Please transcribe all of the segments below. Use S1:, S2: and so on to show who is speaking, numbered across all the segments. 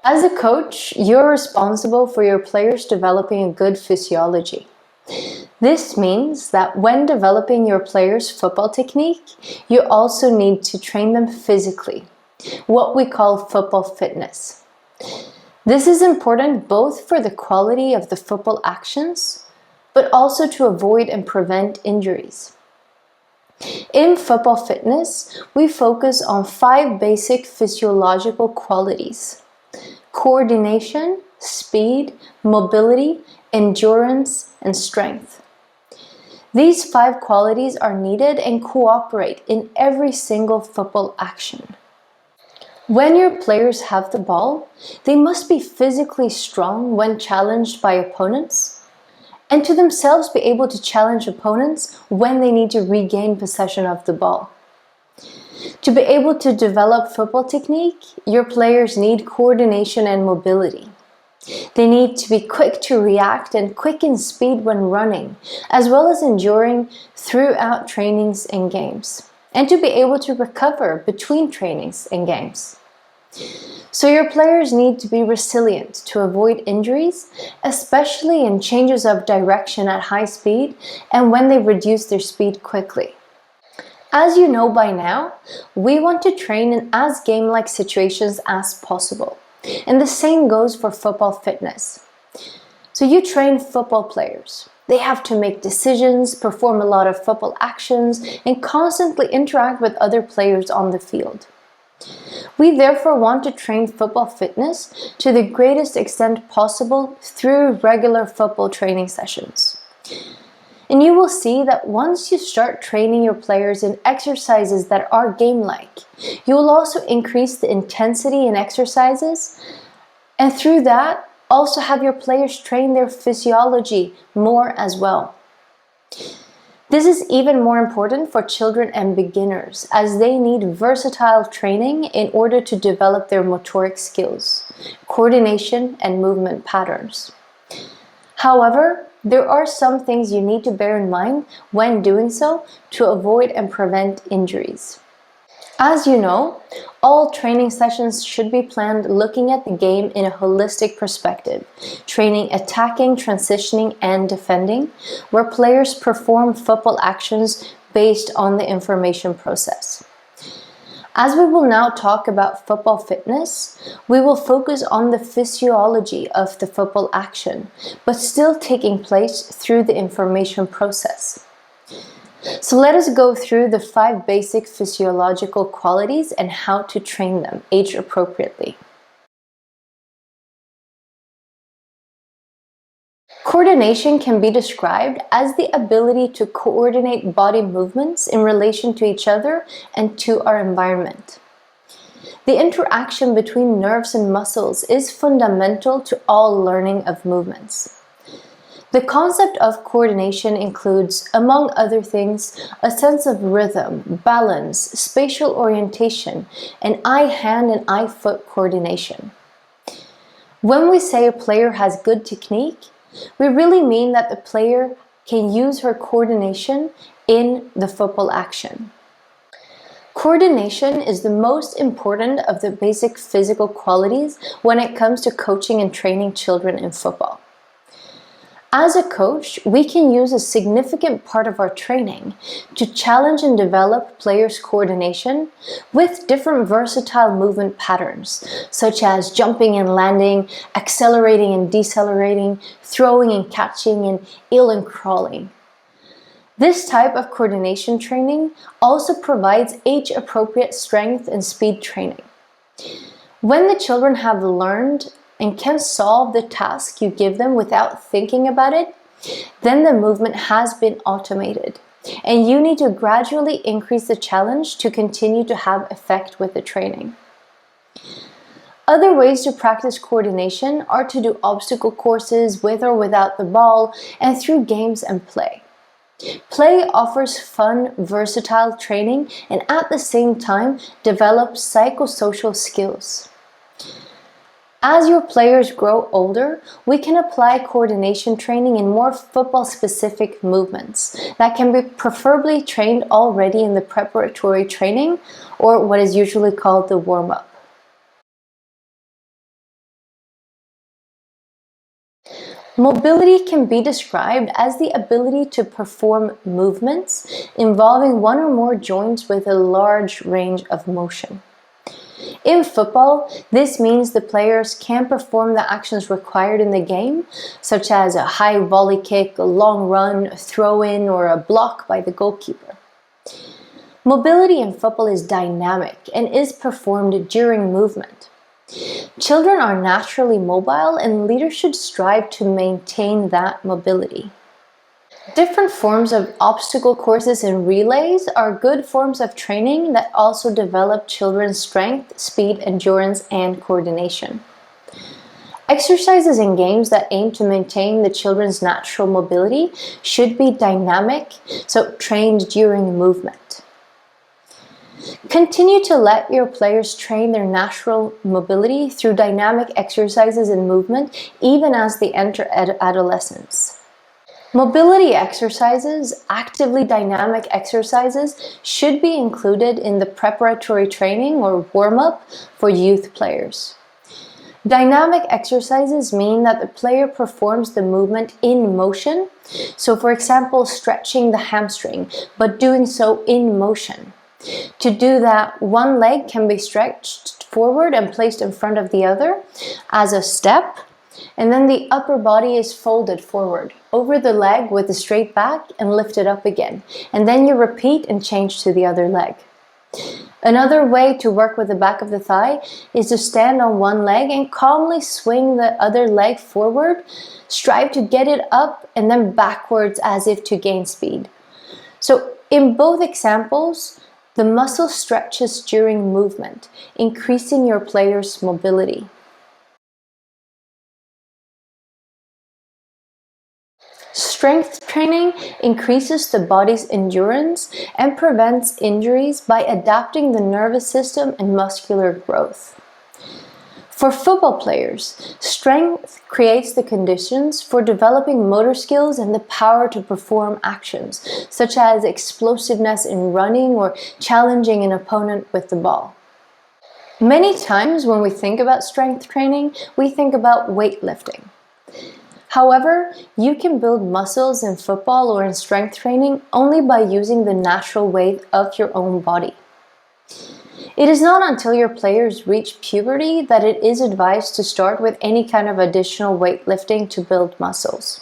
S1: As a coach, you're responsible for your players developing a good physiology. This means that when developing your players' football technique, you also need to train them physically, what we call football fitness. This is important both for the quality of the football actions, but also to avoid and prevent injuries. In football fitness, we focus on 5 basic physiological qualities: coordination, speed, mobility, endurance, and strength. These 5 qualities are needed and cooperate in every single football action. When your players have the ball, they must be physically strong when challenged by opponents, and to themselves be able to challenge opponents when they need to regain possession of the ball. To be able to develop football technique, your players need coordination and mobility. They need to be quick to react and quick in speed when running, as well as enduring throughout trainings and games, and to be able to recover between trainings and games. So your players need to be resilient to avoid injuries, especially in changes of direction at high speed and when they reduce their speed quickly. As you know by now, we want to train in as game-like situations as possible. And the same goes for football fitness. So you train football players. They have to make decisions, perform a lot of football actions, and constantly interact with other players on the field. We therefore want to train football fitness to the greatest extent possible through regular football training sessions. And you will see that once you start training your players in exercises that are game-like, you will also increase the intensity in exercises, and through that, also have your players train their physiology more as well. This is even more important for children and beginners, as they need versatile training in order to develop their motoric skills, coordination, and movement patterns. However, there are some things you need to bear in mind when doing so to avoid and prevent injuries. As you know, all training sessions should be planned looking at the game in a holistic perspective, training attacking, transitioning, and defending, where players perform football actions based on the information process. As we will now talk about football fitness, we will focus on the physiology of the football action, but still taking place through the information process. So let us go through the 5 basic physiological qualities and how to train them age appropriately. Coordination can be described as the ability to coordinate body movements in relation to each other and to our environment. The interaction between nerves and muscles is fundamental to all learning of movements. The concept of coordination includes, among other things, a sense of rhythm, balance, spatial orientation, and eye-hand and eye-foot coordination. When we say a player has good technique, we really mean that the player can use her coordination in the football action. Coordination is the most important of the basic physical qualities when it comes to coaching and training children in football. As a coach, we can use a significant part of our training to challenge and develop players' coordination with different versatile movement patterns, such as jumping and landing, accelerating and decelerating, throwing and catching, and eel and crawling. This type of coordination training also provides age-appropriate strength and speed training. When the children have learned and can solve the task you give them without thinking about it, then the movement has been automated, and you need to gradually increase the challenge to continue to have effect with the training. Other ways to practice coordination are to do obstacle courses with or without the ball and through games and play. Play offers fun, versatile training and at the same time develops psychosocial skills. As your players grow older, we can apply coordination training in more football-specific movements that can be preferably trained already in the preparatory training, or what is usually called the warm-up. Mobility can be described as the ability to perform movements involving one or more joints with a large range of motion. In football, this means the players can perform the actions required in the game, such as a high volley kick, a long run, a throw-in, or a block by the goalkeeper. Mobility in football is dynamic and is performed during movement. Children are naturally mobile, and leaders should strive to maintain that mobility. Different forms of obstacle courses and relays are good forms of training that also develop children's strength, speed, endurance, and coordination. Exercises and games that aim to maintain the children's natural mobility should be dynamic, so trained during movement. Continue to let your players train their natural mobility through dynamic exercises and movement, even as they enter adolescence. Mobility exercises, actively dynamic exercises, should be included in the preparatory training or warm-up for youth players. Dynamic exercises mean that the player performs the movement in motion, so for example, stretching the hamstring, but doing so in motion. To do that, one leg can be stretched forward and placed in front of the other as a step, and then the upper body is folded forward over the leg with a straight back and lifted up again. And then you repeat and change to the other leg. Another way to work with the back of the thigh is to stand on one leg and calmly swing the other leg forward. Strive to get it up and then backwards as if to gain speed. So in both examples, the muscle stretches during movement, increasing your player's mobility. Strength training increases the body's endurance and prevents injuries by adapting the nervous system and muscular growth. For football players, strength creates the conditions for developing motor skills and the power to perform actions, such as explosiveness in running or challenging an opponent with the ball. Many times when we think about strength training, we think about weightlifting. However, you can build muscles in football or in strength training only by using the natural weight of your own body. It is not until your players reach puberty that it is advised to start with any kind of additional weightlifting to build muscles.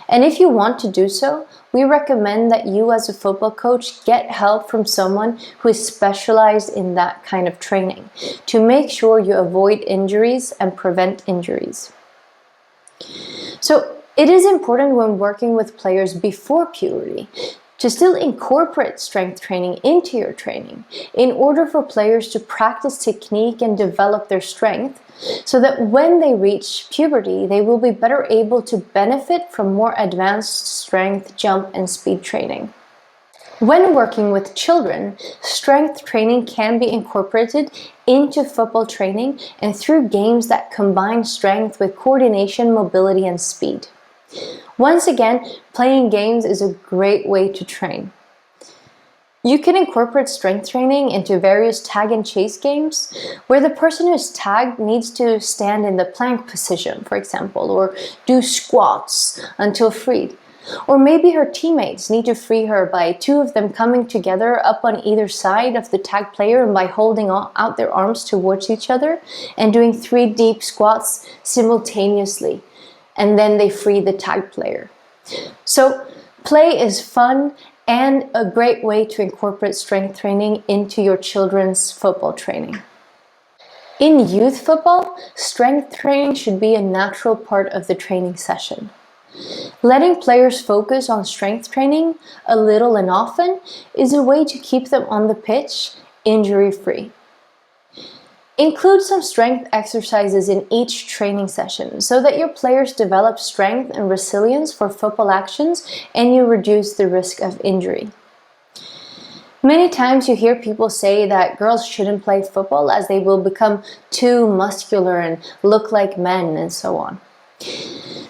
S1: And if you want to do so, we recommend that you as a football coach get help from someone who is specialized in that kind of training to make sure you avoid injuries and prevent injuries. So it is important when working with players before puberty to still incorporate strength training into your training in order for players to practice technique and develop their strength so that when they reach puberty, they will be better able to benefit from more advanced strength, jump, and speed training. When working with children, strength training can be incorporated into football training and through games that combine strength with coordination, mobility, and speed. Once again, playing games is a great way to train. You can incorporate strength training into various tag and chase games where the person who is tagged needs to stand in the plank position, for example, or do squats until freed. Or maybe her teammates need to free her by two of them coming together up on either side of the tag player and by holding out their arms towards each other and doing 3 deep squats simultaneously. And then they free the tag player. So play is fun and a great way to incorporate strength training into your children's football training. In youth football, strength training should be a natural part of the training session. Letting players focus on strength training a little and often is a way to keep them on the pitch injury-free. Include some strength exercises in each training session so that your players develop strength and resilience for football actions and you reduce the risk of injury. Many times you hear people say that girls shouldn't play football as they will become too muscular and look like men and so on.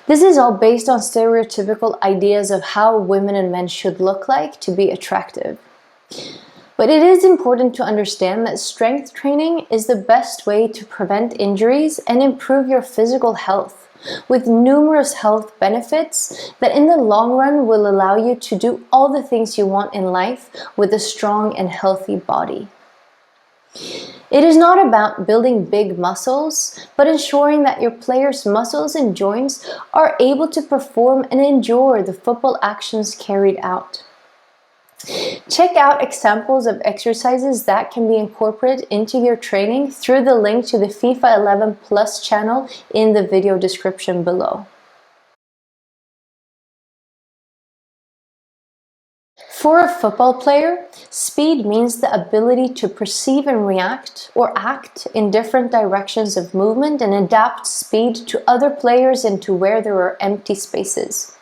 S1: This is all based on stereotypical ideas of how women and men should look like to be attractive. But it is important to understand that strength training is the best way to prevent injuries and improve your physical health, with numerous health benefits that in the long run will allow you to do all the things you want in life with a strong and healthy body. It is not about building big muscles, but ensuring that your players' muscles and joints are able to perform and endure the football actions carried out. Check out examples of exercises that can be incorporated into your training through the link to the FIFA 11 Plus channel in the video description below. For a football player, speed means the ability to perceive and react or act in different directions of movement and adapt speed to other players and to where there are empty spaces.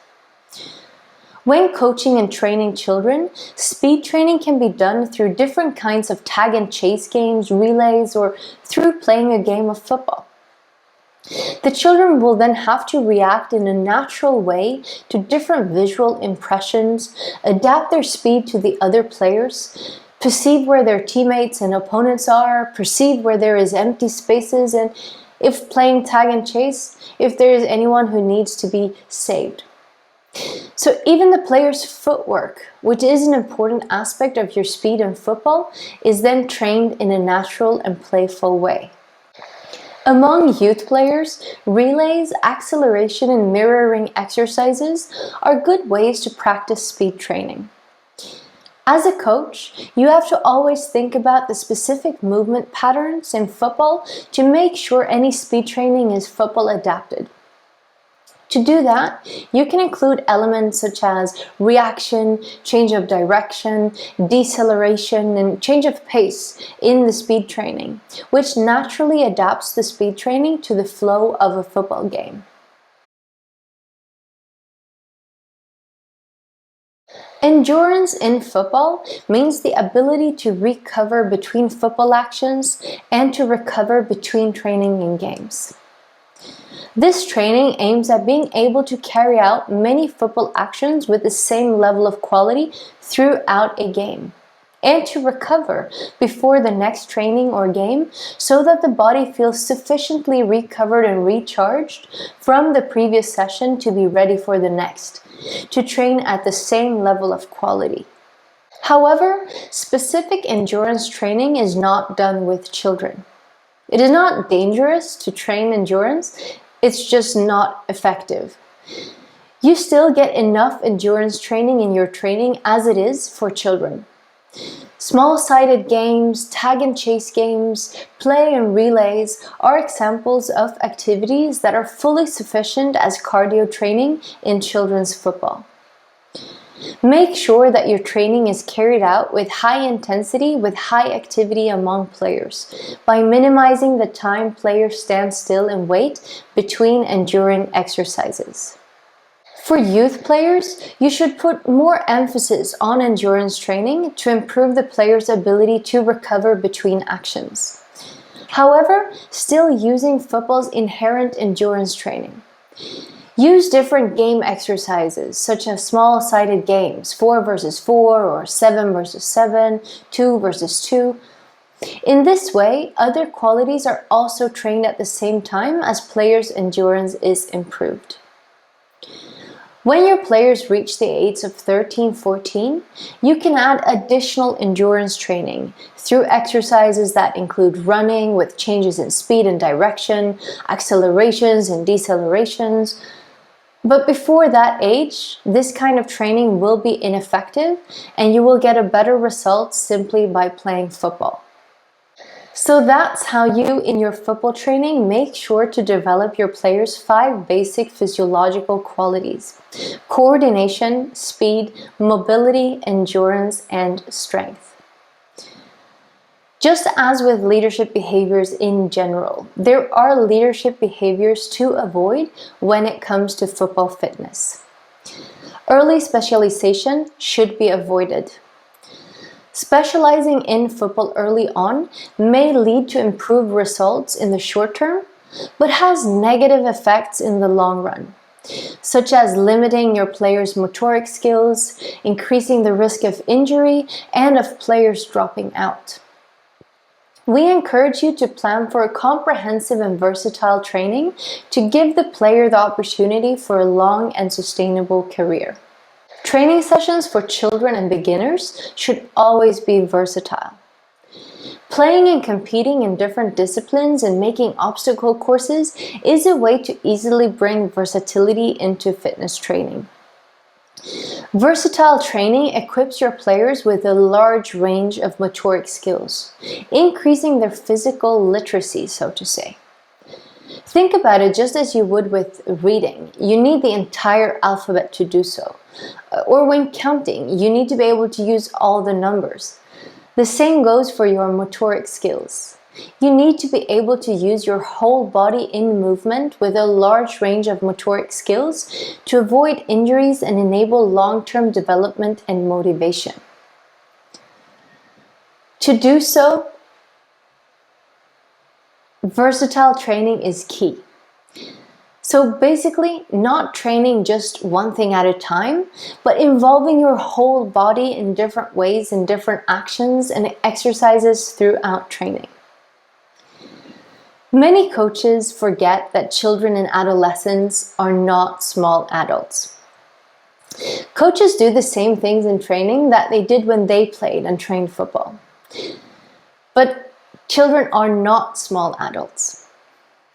S1: When coaching and training children, speed training can be done through different kinds of tag and chase games, relays, or through playing a game of football. The children will then have to react in a natural way to different visual impressions, adapt their speed to the other players, perceive where their teammates and opponents are, perceive where there is empty spaces, and if playing tag and chase, if there is anyone who needs to be saved. So even the player's footwork, which is an important aspect of your speed in football, is then trained in a natural and playful way. Among youth players, relays, acceleration, and mirroring exercises are good ways to practice speed training. As a coach, you have to always think about the specific movement patterns in football to make sure any speed training is football adapted. To do that, you can include elements such as reaction, change of direction, deceleration, and change of pace in the speed training, which naturally adapts the speed training to the flow of a football game. Endurance in football means the ability to recover between football actions and to recover between training and games. This training aims at being able to carry out many football actions with the same level of quality throughout a game, and to recover before the next training or game so that the body feels sufficiently recovered and recharged from the previous session to be ready for the next, to train at the same level of quality. However, specific endurance training is not done with children. It is not dangerous to train endurance, it's just not effective. You still get enough endurance training in your training as it is for children. Small-sided games, tag and chase games, play and relays are examples of activities that are fully sufficient as cardio training in children's football. Make sure that your training is carried out with high intensity with high activity among players by minimizing the time players stand still and wait between and during exercises. For youth players, you should put more emphasis on endurance training to improve the player's ability to recover between actions. However, still using football's inherent endurance training. Use different game exercises, such as small-sided games, 4 versus 4 or 7 versus 7, 2 versus 2. In this way, other qualities are also trained at the same time as players' endurance is improved. When your players reach the age of 13-14, you can add additional endurance training through exercises that include running with changes in speed and direction, accelerations and decelerations. But before that age, this kind of training will be ineffective and you will get a better result simply by playing football. So that's how you, in your football training, make sure to develop your players' 5 basic physiological qualities: coordination, speed, mobility, endurance, and strength. Just as with leadership behaviors in general, there are leadership behaviors to avoid when it comes to football fitness. Early specialization should be avoided. Specializing in football early on may lead to improved results in the short term, but has negative effects in the long run. such as limiting your players' motoric skills, increasing the risk of injury, and of players dropping out. We encourage you to plan for a comprehensive and versatile training to give the player the opportunity for a long and sustainable career. Training sessions for children and beginners should always be versatile. Playing and competing in different disciplines and making obstacle courses is a way to easily bring versatility into fitness training. Versatile training equips your players with a large range of motoric skills, increasing their physical literacy, so to say. Think about it just as you would with reading. You need the entire alphabet to do so. Or when counting, you need to be able to use all the numbers. The same goes for your motoric skills. You need to be able to use your whole body in movement with a large range of motoric skills to avoid injuries and enable long-term development and motivation. To do so, versatile training is key. So basically, not training just one thing at a time, but involving your whole body in different ways and different actions and exercises throughout training. Many coaches forget that children and adolescents are not small adults. Coaches do the same things in training that they did when they played and trained football. But children are not small adults.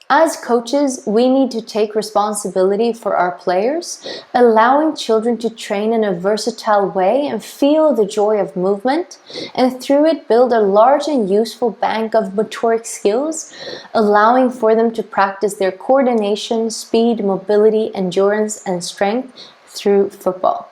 S1: As coaches, we need to take responsibility for our players, allowing children to train in a versatile way and feel the joy of movement, and through it build a large and useful bank of motoric skills, allowing for them to practice their coordination, speed, mobility, endurance, and strength through football.